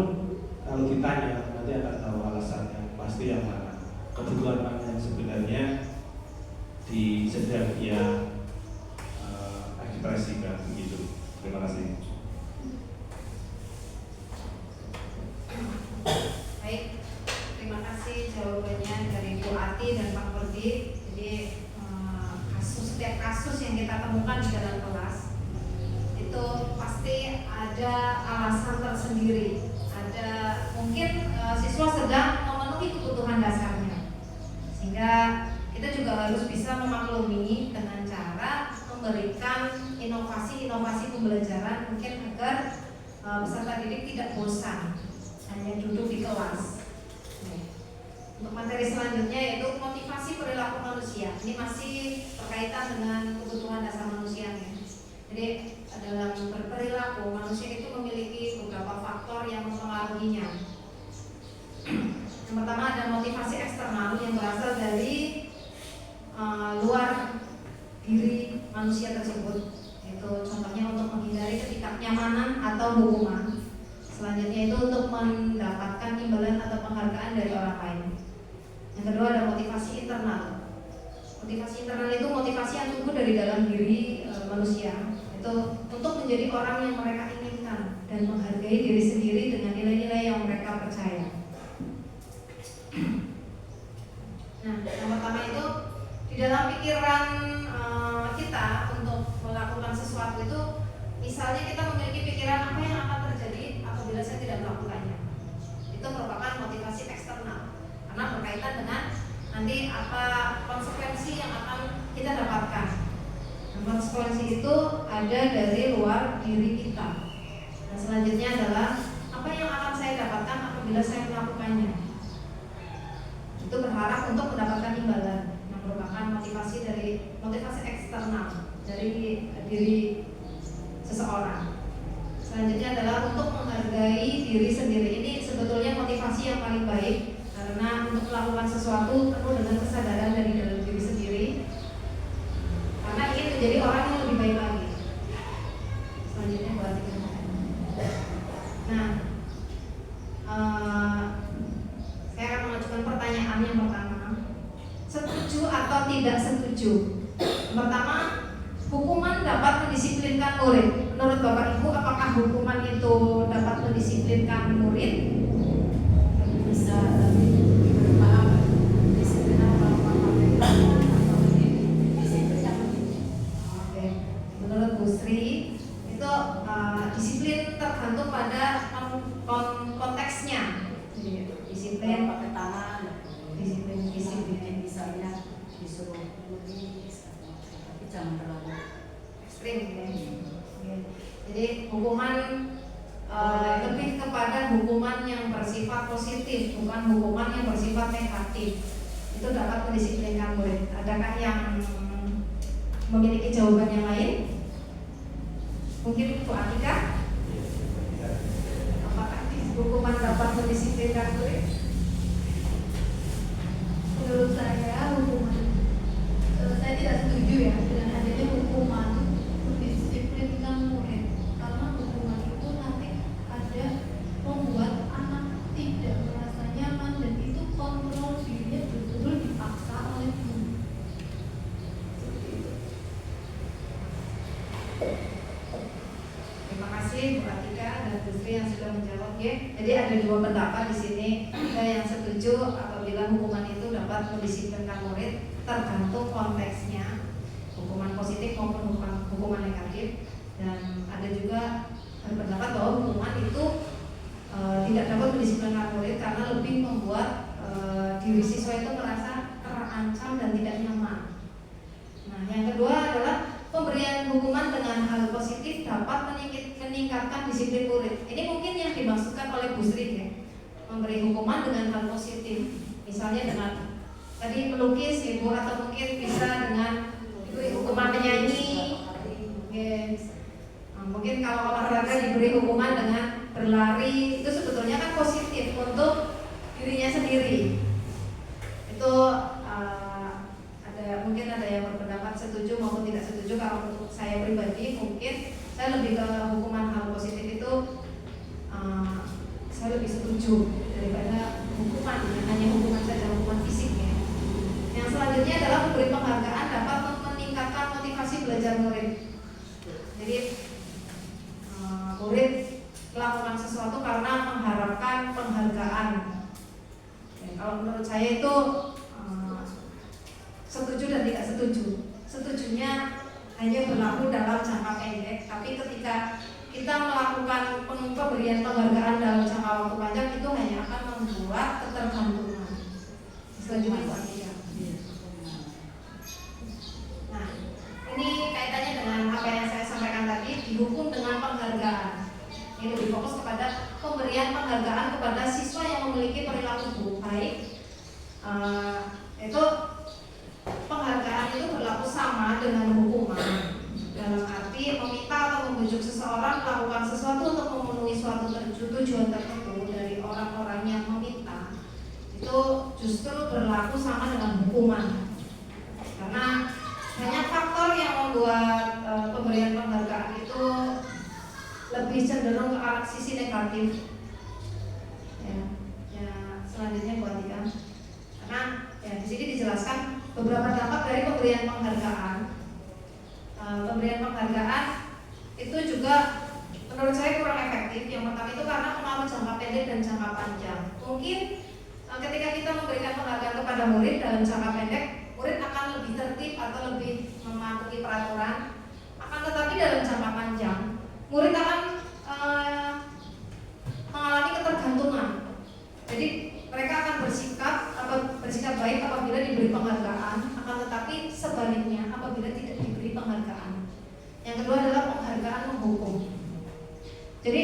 [SPEAKER 2] kalau ditanya nanti akan tahu alasannya pasti yang mana, kebutuhan mana yang sebenarnya sedang ia ekspresikan begitu. Terima kasih.
[SPEAKER 4] baik, terima kasih jawabannya dari Bu Ati dan Pak Perdi. Jadi setiap kasus yang kita temukan di dalam kelas itu pasti ada alasan tersendiri. Ada mungkin siswa sedang memenuhi kebutuhan dasarnya, sehingga kita juga harus bisa memaklumi dengan cara memberikan inovasi pembelajaran mungkin agar peserta didik tidak bosan hanya duduk di kelas. Untuk materi selanjutnya yaitu motivasi perilaku manusia. Ini masih berkaitan dengan kebutuhan dasar manusianya. Jadi dalam berperilaku manusia itu memiliki beberapa faktor yang mempengaruhinya. Yang pertama ada motivasi eksternal yang berasal dari luar diri manusia tersebut. Itu contohnya untuk menghindari ketidaknyamanan atau hukuman. Selanjutnya itu untuk mendapatkan imbalan atau penghargaan dari orang lain. Yang kedua ada motivasi internal. Motivasi internal itu motivasi yang tumbuh dari dalam diri manusia. Itu untuk menjadi orang yang mereka inginkan dan menghargai diri sendiri dengan nilai-nilai yang mereka percaya. Nah, yang pertama itu di dalam pikiran kita untuk melakukan sesuatu itu, misalnya kita memiliki pikiran apa yang akan terjadi apabila saya tidak melakukannya. Itu merupakan motivasi eksternal karena berkaitan dengan nanti apa konsekuensi yang akan kita dapatkan. Nah, konsekuensi itu ada dari luar diri kita. Dan selanjutnya adalah apa yang akan saya dapatkan apabila saya melakukannya. Itu berharap untuk mendapatkan imbalan yang merupakan motivasi eksternal dari diri seseorang. Selanjutnya adalah untuk menghargai diri sendiri. Ini sebetulnya motivasi yang paling baik karena untuk melakukan sesuatu penuh dengan kesadaran dari dalam diri sendiri karena ingin menjadi orang yang lebih baik lagi. Selanjutnya buat nah, saya akan mengajukan pertanyaan yang pertama. Setuju atau tidak setuju? Pertama, hukuman dapat mendisiplinkan murid. Menurut Bapak Ibu, apakah hukuman itu dapat mendisiplinkan murid?
[SPEAKER 3] Bisa, tapi bermaaf, disiplin apa atau disiplin yang begini.
[SPEAKER 4] Oke, menurut Bu Sri itu disiplin tergantung pada konteksnya. Disiplin
[SPEAKER 3] pakai tangan,
[SPEAKER 4] disiplin
[SPEAKER 3] misalnya disuruh nulis, tapi jangan terlalu
[SPEAKER 4] ekstrim ya. Oke. Jadi hukuman lebih kepada hukuman yang bersifat positif, bukan hukuman yang bersifat negatif. Itu dapat mendisiplinkan murid. Adakah yang memiliki jawaban yang lain? Mungkin Bu Atika? Apakah hukuman dapat mendisiplinkan murid?
[SPEAKER 5] Menurut saya hukuman, saya tidak setuju ya dengan adanya hukuman mendisiplinkan murid, karena hukuman itu nanti ada membuat anak tidak merasa nyaman dan itu kontrol dirinya betul-betul dipaksa oleh guru.
[SPEAKER 4] Terima kasih Bu Atika dan Bu Sri yang sudah menjawab ya. Jadi ada dua pendapat di sini. Ada yang setuju apabila hukuman itu dapat mendisiplinkan murid tergantung konteksnya, hukuman positif maupun hukuman negatif. Dan ada juga berpendapat bahwa hukuman itu tidak dapat mendisiplinkan murid karena lebih membuat diri siswa itu merasa terancam dan tidak nyaman. Nah, yang kedua adalah pemberian hukuman dengan hal positif dapat meningkatkan disiplin murid. Ini mungkin yang dimaksudkan oleh Bu Sri ya. Memberi hukuman dengan hal positif. Misalnya dengan tadi melukis Ibu, atau mungkin bisa dengan hukuman menyanyi. Yes. Nah, mungkin kalau olahraga diberi hukuman dengan berlari, itu sebetulnya kan positif untuk dirinya sendiri. Itu mungkin ada yang berpendapat setuju maupun tidak setuju. Kalau untuk saya pribadi mungkin saya lebih ke hukuman hal positif itu saya lebih setuju daripada hukuman, hanya hukuman saja, hukuman fisik ya. Yang selanjutnya adalah memberi penghargaan dapat meningkatkan motivasi belajar murid. Jadi murid melakukan sesuatu karena mengharapkan penghargaan. Ya, kalau menurut saya itu setuju dan tidak setuju. Setujunya hanya berlaku dalam jangka pendek, tapi ketika kita melakukan pemberian penghargaan dalam jangka waktu panjang itu hanya akan membuat ketergantungan. Setuju Pak? Nah, ini kaitannya dengan apa yang saya sampaikan tadi, dihukum dengan penghargaan. Ini lebih fokus kepada pemberian penghargaan kepada siswa yang memiliki perilaku baik. Itu penghargaan itu berlaku sama dengan hukuman, dalam arti meminta atau membujuk seseorang melakukan sesuatu untuk memenuhi suatu tujuan tertentu dari orang-orang yang meminta, itu justru berlaku sama dengan hukuman. Karena banyak faktor yang membuat pemberian penghargaan itu lebih cenderung ke arah sisi negatif. beberapa dampak dari pemberian penghargaan. Pemberian penghargaan itu juga menurut saya kurang efektif. Yang pertama itu karena pengaruh jangka pendek dan jangka panjang. Mungkin ketika kita memberikan penghargaan kepada murid dalam jangka pendek, murid akan lebih tertib atau lebih mematuhi peraturan. Akan tetapi dalam jangka panjang, murid akan mengalami ketergantungan. Jadi mereka akan bersikap baik apabila diberi penghargaan, akan tetapi sebaliknya apabila tidak diberi penghargaan. Yang kedua adalah penghargaan menghukum. Jadi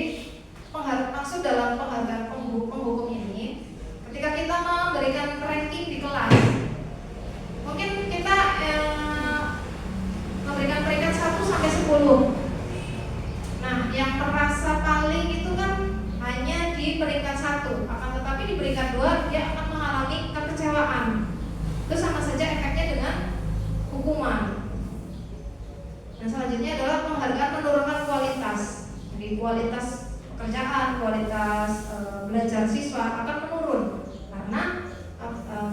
[SPEAKER 4] maksud dalam penghargaan penghukum ini, ketika kita memberikan ranking di kelas, mungkin kita memberikan peringkat 1 sampai 10. Nah, yang merasa paling itu kan hanya di peringkat 1, akan tetapi di peringkat 2 dia akan mengalami kekecewaan. Itu sama saja efeknya dengan hukuman. Dan selanjutnya adalah penghargaan menurunkan kualitas. Jadi kualitas pekerjaan, kualitas belajar siswa akan menurun karena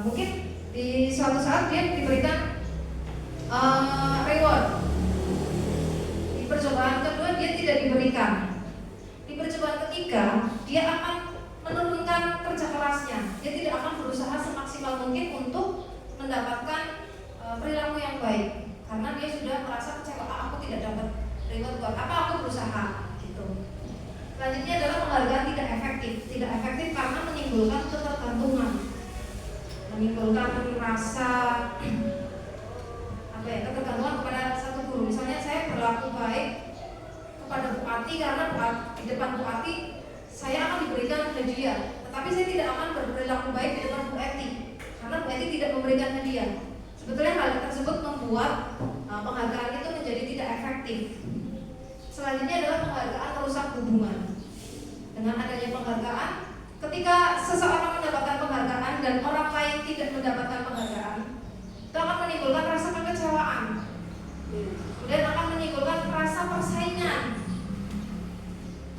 [SPEAKER 4] mungkin di suatu saat dia diberikan reward. Di percobaan kedua dia tidak diberikan. Di percobaan ketiga dia akan menurunkan kerja kerasnya. Dia tidak akan berusaha semaksimal mungkin untuk mendapatkan perilaku yang baik karena dia sudah merasa kecewa. Aku tidak dapat reward buat apa aku berusaha gitu. Selanjutnya adalah penghargaan tidak efektif. Tidak efektif karena menimbulkan ketergantungan, menimbulkan rasa ketergantungan kepada satu guru. Misalnya saya berlaku baik kepada Bu Ati karena di depan Bu Ati saya akan diberikan hadiah, tetapi saya tidak akan berperilaku baik di depan Bu Eti karena Bu Eti tidak memberikan hadiah. Sebetulnya hal tersebut membuat penghargaan itu menjadi tidak efektif. Selanjutnya adalah penghargaan merusak hubungan. Dengan adanya penghargaan, ketika seseorang mendapatkan penghargaan dan orang lain tidak mendapatkan penghargaan, itu akan menimbulkan rasa kekecewaan. Kemudian akan menimbulkan rasa persaingan.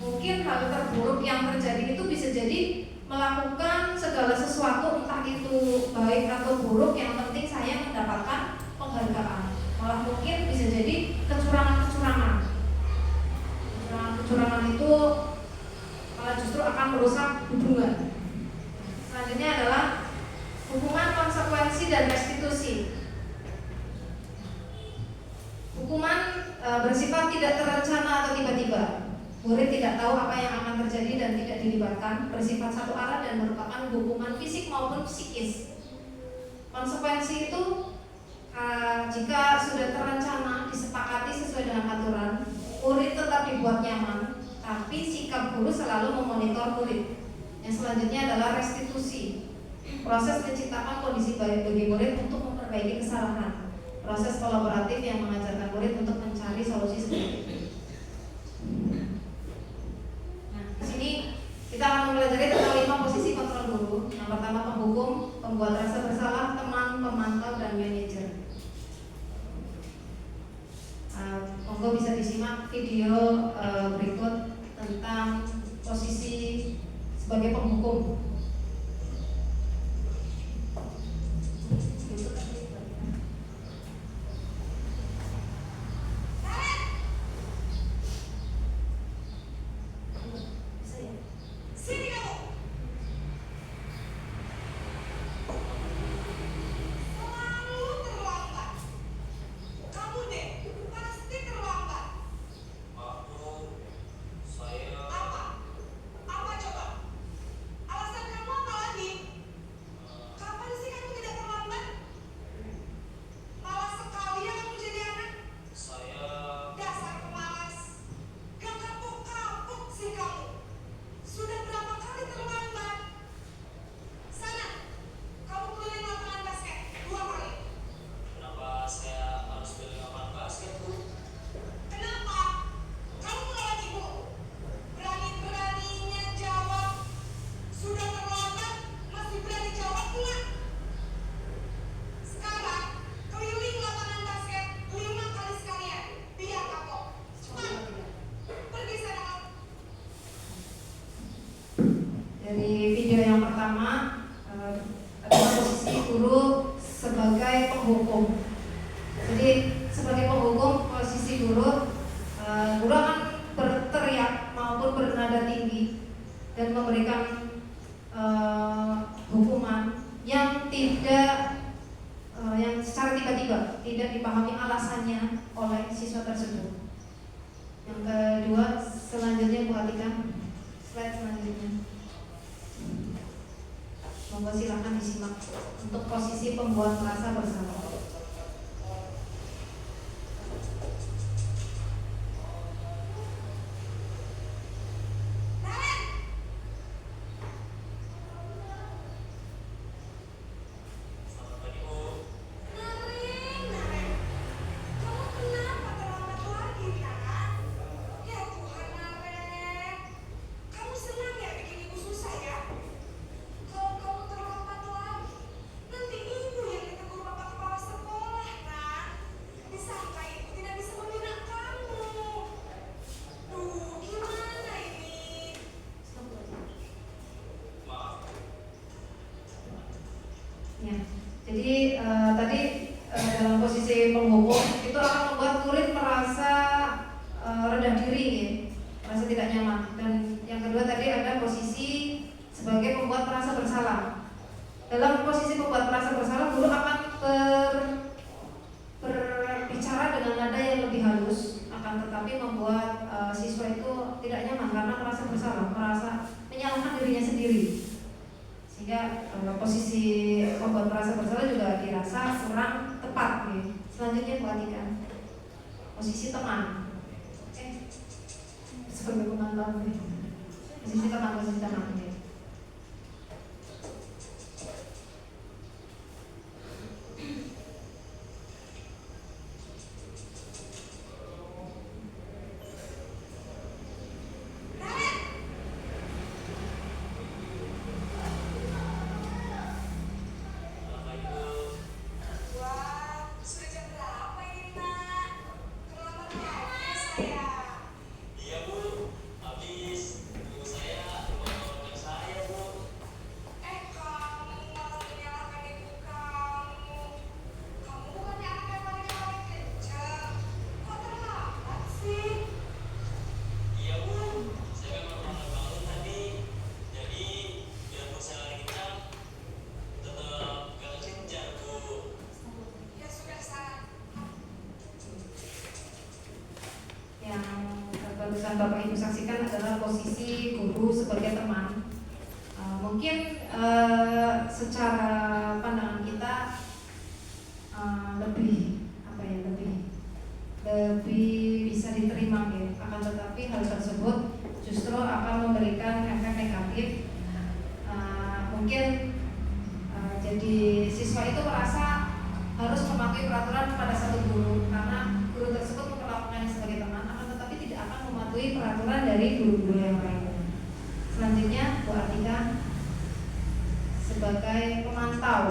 [SPEAKER 4] Mungkin hal terburuk yang terjadi itu bisa jadi melakukan segala sesuatu, entah itu baik atau buruk, yang penting saya mendapatkan penghargaan. Malah mungkin bisa jadi kecurangan-kecurangan. Kecurangan itu malah justru akan merusak hubungan. Selanjutnya adalah hukuman, konsekuensi, dan restitusi. Hukuman bersifat tidak terencana atau tiba-tiba. Murid tidak tahu apa yang akan terjadi dan tidak dilibatkan, bersifat satu arah dan merupakan hukuman fisik maupun psikis. Konsekuensi itu jika sudah terencana, disepakati sesuai dengan aturan, murid tetap dibuat nyaman, tapi sikap guru selalu memonitor murid. Yang selanjutnya adalah restitusi. Proses menciptakan kondisi baik bagi murid untuk memperbaiki kesalahan. Proses kolaboratif yang mengajarkan murid untuk mencari solusi sendiri. Nah, di sini kita akan mempelajari tentang 5 posisi kontrol guru. Yang pertama penghukum, pembuat rasa bersalah, teman, pemantau, dan manajer. Monggo bisa disimak video berikut tentang posisi sebagai penghukum. Dari video yang pertama adalah posisi guru sebagai penghukum. Jadi sebagai penghukum posisi guru akan berteriak maupun bernada tinggi dan memberikan hukuman yang yang secara tiba-tiba tidak dipahami alasannya oleh siswa tersebut. Yang kedua, selanjutnya Bu Atika, slide selanjutnya. Monggo silakan disimak untuk posisi pembuat merasa bersalah. Ya, jadi tadi dalam posisi penghukum itu akan membuat murid merasa rendah diri, ya, merasa tidak nyaman. Dan yang kedua tadi ada posisi sebagai pembuat merasa bersalah. Dalam posisi pembuat merasa bersalah, guru akan berbicara dengan nada yang lebih halus, akan tetapi membuat siswa itu tidak nyaman karena merasa bersalah, merasa menyalahkan dirinya sendiri. Sehingga posisi pembuat merasa bersalah juga dirasa kurang tepat, ya. Selanjutnya Bu Atika, posisi teman. Sebagai penonton, ya. Posisi teman, ya. Barusan Bapak Ibu saksikan adalah posisi guru sebagai teman. Mungkin secara pandangan kita lebih bisa diterima, ya. Akan tetapi hal tersebut justru akan memberikan efek negatif. Mungkin jadi siswa itu merasa harus mematuhi peraturan pada satu guru karena guru tersebut memperlakukannya sebagai teman, akan mematuhi peraturan dari guru-guru yang lain. Selanjutnya Bu Atika sebagai pemantau.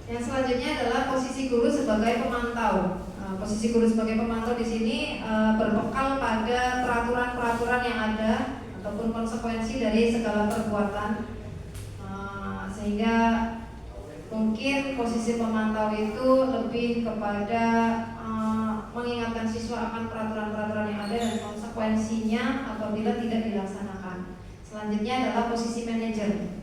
[SPEAKER 4] Yang selanjutnya adalah posisi guru sebagai pemantau. Posisi guru sebagai pemantau di sini berbekal pada peraturan-peraturan yang ada ataupun konsekuensi dari segala perbuatan, sehingga mungkin posisi pemantau itu lebih kepada mengingatkan siswa akan peraturan-peraturan yang ada dan konsekuensinya apabila tidak dilaksanakan. Selanjutnya adalah posisi manajer.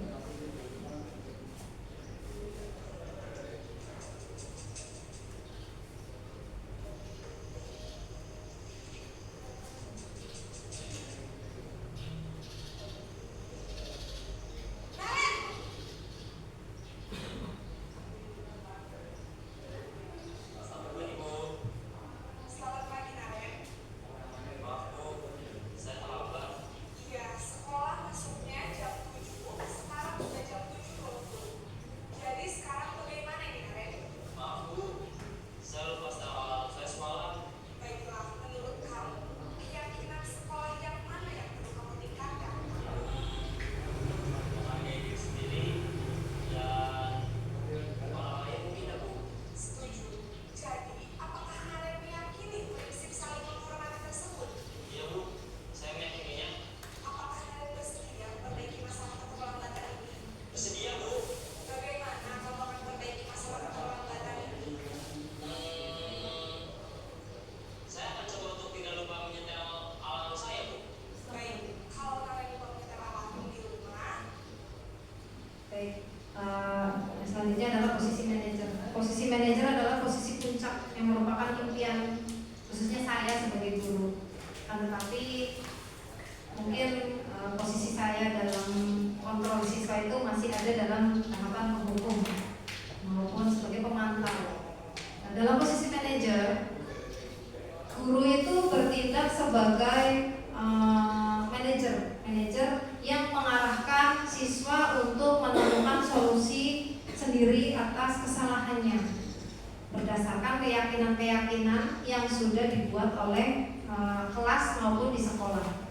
[SPEAKER 4] berdasarkan keyakinan-keyakinan yang sudah dibuat oleh kelas maupun di sekolah.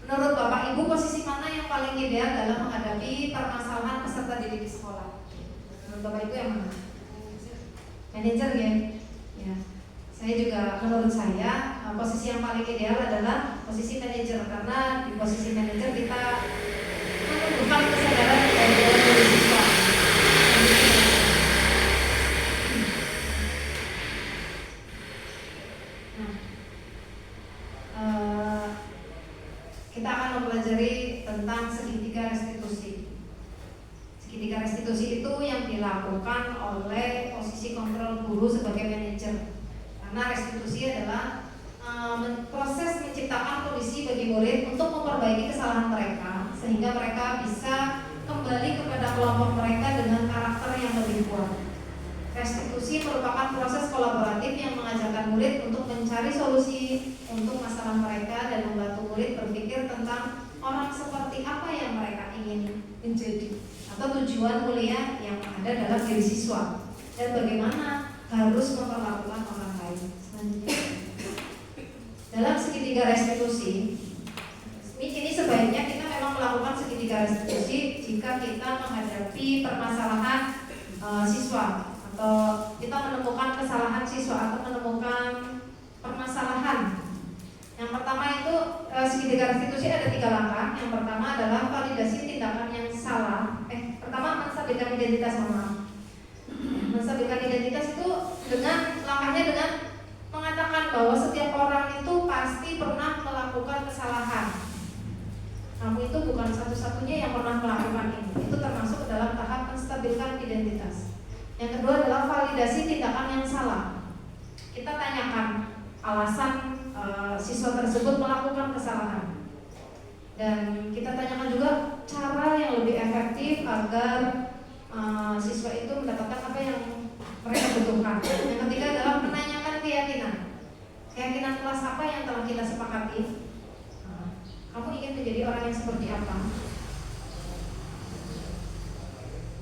[SPEAKER 4] Menurut Bapak Ibu, posisi mana yang paling ideal dalam menghadapi permasalahan peserta didik di sekolah? Menurut Bapak Ibu yang mana? Manajer ya? Ya. Saya juga, menurut saya posisi yang paling ideal adalah posisi manajer, karena di posisi manajer kita menumbuhkan kesadaran dari siswa. Kita akan mempelajari tentang segitiga restitusi. Segitiga restitusi itu yang dilakukan oleh posisi kontrol guru sebagai manajer. Karena restitusi adalah proses menciptakan kondisi bagi murid untuk memperbaiki kesalahan mereka, sehingga mereka bisa kembali kepada kelompok mereka dengan karakter yang lebih kuat. Restitusi merupakan proses kolaboratif yang mengajarkan murid untuk mencari solusi untuk masalah mereka dan membantu murid berpikir tentang orang seperti apa yang mereka ingin menjadi atau tujuan mulia yang ada dalam diri siswa dan bagaimana harus memperlakukan orang lain. Selanjutnya, dalam segitiga restitusi ini sebaiknya kita memang melakukan segitiga restitusi jika kita menghadapi permasalahan siswa, atau kita menemukan kesalahan siswa atau menemukan permasalahan. Yang pertama itu segitiga restitusi ada 3 langkah. Yang pertama adalah validasi tindakan yang salah. Pertama menstabilkan identitas, menstabilkan identitas itu dengan langkahnya dengan mengatakan bahwa setiap orang itu pasti pernah melakukan kesalahan. Kamu itu bukan satu-satunya yang pernah melakukan ini. Itu termasuk dalam tahap menstabilkan identitas. Yang kedua adalah validasi tindakan yang salah. Kita tanyakan alasan siswa tersebut melakukan kesalahan, dan kita tanyakan juga cara yang lebih efektif agar siswa itu mendapatkan apa yang mereka butuhkan. Yang ketiga adalah menanyakan keyakinan kelas apa yang telah kita sepakati. Kamu ingin menjadi orang yang seperti apa?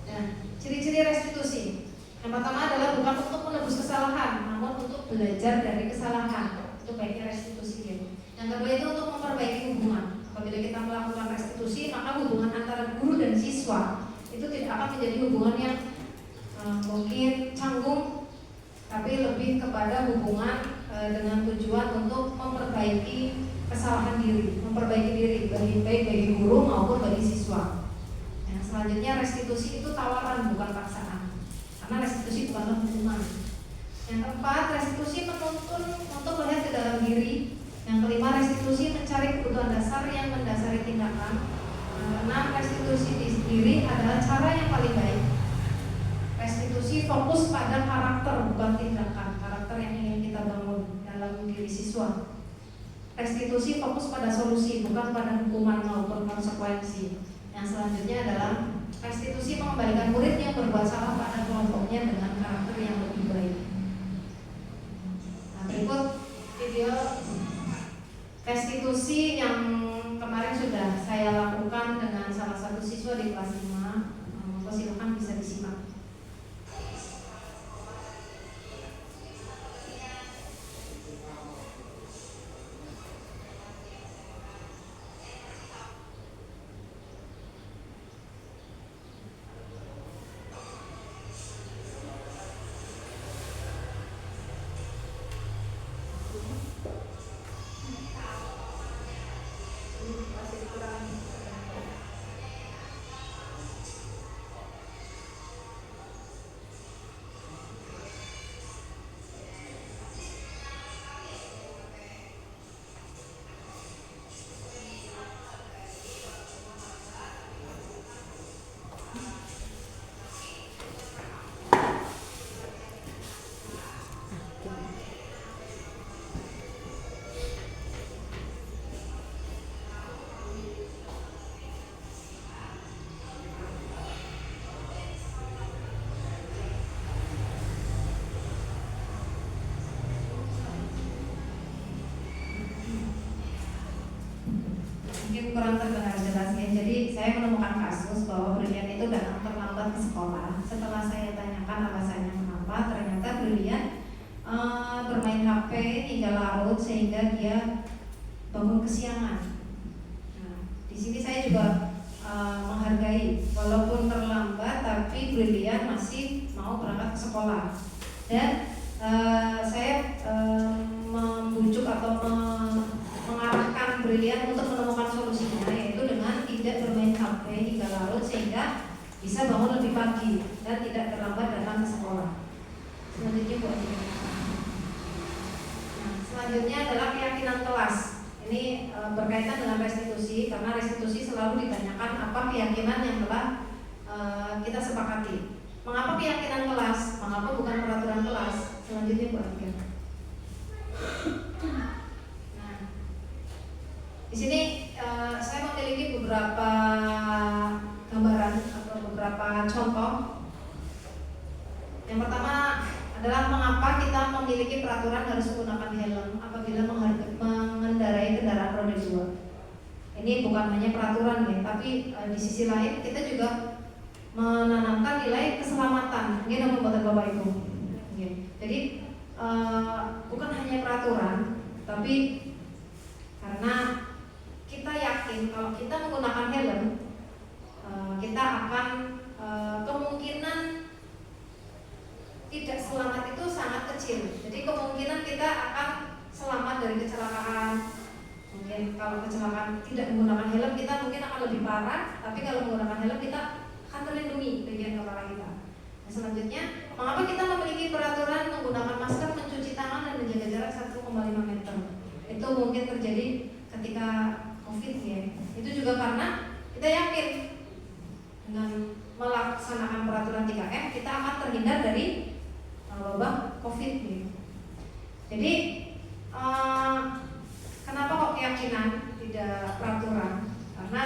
[SPEAKER 4] Nah, ciri-ciri restitusi. Yang pertama adalah bukan untuk menebus kesalahan, namun untuk belajar dari kesalahan. Itu baiknya restitusi ya. Yang kedua itu untuk memperbaiki hubungan. Apabila kita melakukan restitusi, maka hubungan antara guru dan siswa itu tidak akan menjadi hubungan yang mungkin canggung, tapi lebih kepada hubungan dengan tujuan untuk memperbaiki kesalahan diri, memperbaiki diri baik bagi guru maupun bagi siswa. Yang selanjutnya restitusi itu tawaran bukan paksaan. Karena restitusi bukanlah hukuman. Yang keempat, restitusi menuntun untuk melihat ke dalam diri. Yang kelima, restitusi mencari kebutuhan dasar yang mendasari tindakan. Enam, restitusi diri adalah cara yang paling baik. Restitusi fokus pada karakter bukan tindakan, karakter yang ingin kita bangun dalam diri siswa. Restitusi fokus pada solusi bukan pada hukuman maupun konsekuensi. Yang selanjutnya adalah restitusi mengembalikan murid yang berbuat salah pada kelompoknya dengan karakter yang lebih baik. Nah, berikut video restitusi yang kemarin sudah saya lakukan dengan salah satu siswa di kelas 5. Silakan bisa disimak. Mungkin kurang terdengar jelas ya. Jadi saya menemukan kasus bahwa Brilian itu datang terlambat ke sekolah. Setelah saya tanyakan alasannya kenapa, kenapa ternyata Brilian bermain HP hingga larut sehingga dia bangun kesiangan. Nah, di sini saya juga menghargai, walaupun terlambat tapi Brilian masih mau berangkat ke sekolah. Dan saya membujuk atau mengarahkan Brilian untuk menemukan solusinya, yaitu dengan tidak bermain HP hingga larut sehingga bisa bangun lebih pagi dan tidak terlambat datang ke sekolah. Selanjutnya Bu Adi. Nah, selanjutnya adalah keyakinan kelas. Ini berkaitan dengan restitusi, karena restitusi selalu ditanyakan apa keyakinan yang telah kita sepakati. Mengapa keyakinan kelas? Mengapa bukan peraturan kelas? Selanjutnya Bu Adi. Nah, di sini saya memiliki beberapa gambaran atau beberapa contoh. Yang pertama adalah mengapa kita memiliki peraturan harus menggunakan helm apabila mengendarai kendaraan roda 2. Ini bukan hanya peraturan ya, tapi di sisi lain kita juga menanamkan nilai keselamatan. Ini nama buat Bapak Ibu. Jadi bukan hanya peraturan, tapi karena kita yakin kalau kita menggunakan helm, kita akan kemungkinan tidak selamat itu sangat kecil. Jadi kemungkinan kita akan selamat dari kecelakaan. Mungkin kalau kecelakaan tidak menggunakan helm kita mungkin akan lebih parah, tapi kalau menggunakan helm kita akan terlindungi bagian kepala kita. Nah, selanjutnya, mengapa kita memiliki peraturan menggunakan masker, mencuci tangan dan menjaga jarak 1,5 meter? Itu mungkin terjadi ketika COVID ya. Itu juga karena kita yakin dengan melaksanakan peraturan 3M kita akan terhindar dari wabah COVID ya. Jadi kenapa kok keyakinan tidak peraturan? Karena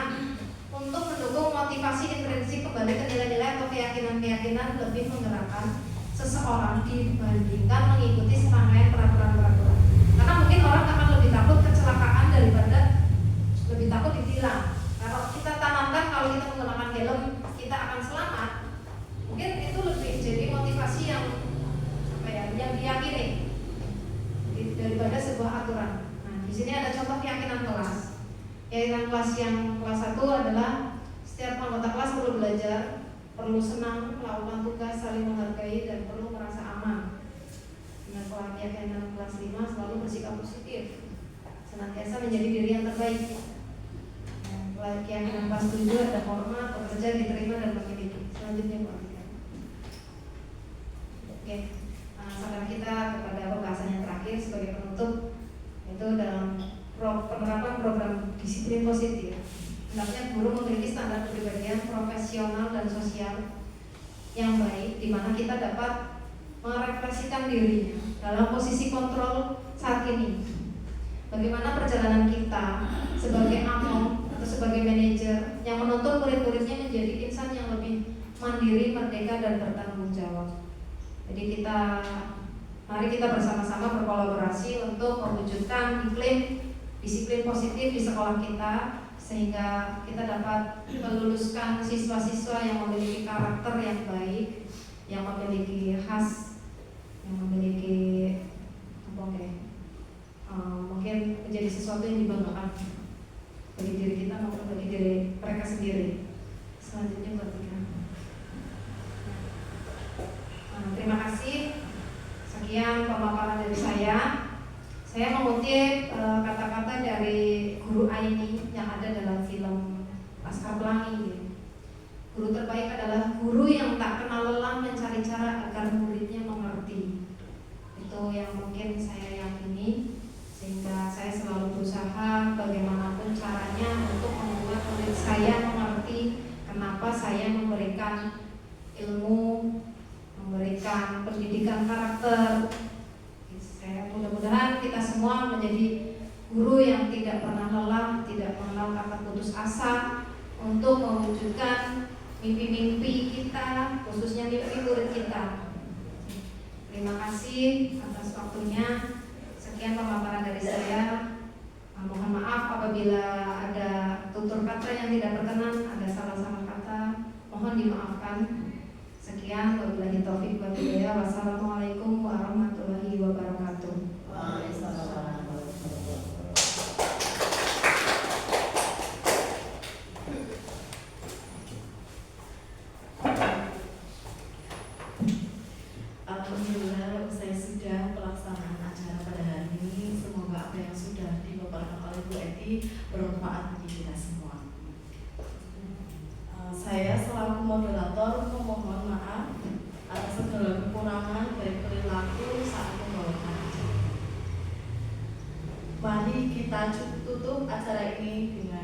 [SPEAKER 4] untuk mendukung motivasi intrinsik kembali ke nilai-nilai atau keyakinan-keyakinan lebih menggerakkan seseorang dibandingkan mengikuti serangkaian peraturan-peraturan. Karena mungkin orang akan lebih takut kecelakaan daripada lebih takut ditilang. Kalau kita tanamkan kalau kita menggunakan helm kita akan selamat, mungkin itu lebih jadi motivasi yang diyakini daripada sebuah aturan. Nah, di sini ada contoh keyakinan kelas. Keyakinan kelas yang kelas 1 adalah setiap anggota kelas perlu belajar, perlu senang, melakukan tugas, saling menghargai dan perlu merasa aman. Dengan keyakinan kelas 5 selalu bersikap positif, senantiasa menjadi diri yang terbaik. Keyakinan kelas 7 ada hormat, bekerja, diterima dan memiliki. Selanjutnya Pak. Oke. Saran kita kepada pembahasan yang terakhir sebagai penutup itu dalam penerapan program disiplin positif. Hendaknya guru memiliki standar kepribadian profesional dan sosial yang baik, di mana kita dapat merefleksikan dirinya dalam posisi kontrol saat ini. Bagaimana perjalanan kita sebagai among atau sebagai manajer yang menuntut murid-muridnya menjadi insan yang lebih mandiri, merdeka dan bertanggung jawab. Jadi mari kita bersama-sama berkolaborasi untuk mewujudkan iklim disiplin positif di sekolah kita, sehingga kita dapat meluluskan siswa-siswa yang memiliki karakter yang baik, yang memiliki khas, yang memiliki mungkin menjadi sesuatu yang dibanggakan bagi diri kita maupun bagi diri mereka sendiri. Selanjutnya buat kita. Terima kasih. Sekian pemaparan dari saya. Saya mengutip kata-kata dari Guru Aini yang ada dalam film Laskar Pelangi. Guru terbaik adalah guru yang tak kenal lelah mencari cara agar muridnya mengerti. Itu yang mungkin saya yakini, sehingga saya selalu berusaha bagaimanapun caranya untuk membuat murid saya mengerti kenapa saya memberikan ilmu, memberikan pendidikan karakter. Saya mudah-mudahan kita semua menjadi guru yang tidak pernah lelah, tidak mengenal kata putus asa untuk mewujudkan mimpi-mimpi kita, khususnya mimpi murid kita. Terima kasih atas waktunya. Sekian pemaparan dari saya. Mohon maaf apabila ada tutur kata yang tidak berkenan, ada salah-salah kata, mohon dimaafkan. Sekian, wabillahi taufiq wal hidayah. Wassalamualaikum warahmatullahi wabarakatuh.
[SPEAKER 1] Alhamdulillah, usai sudah pelaksanaan acara pada hari ini. Semoga apa yang sudah dipaparkan oleh Bu Eti bermanfaat bagi kita semua. Saya selaku moderator memohon maaf atas segala kekurangan baik perilaku saat membawakan acara. Mari kita tutup acara ini dengan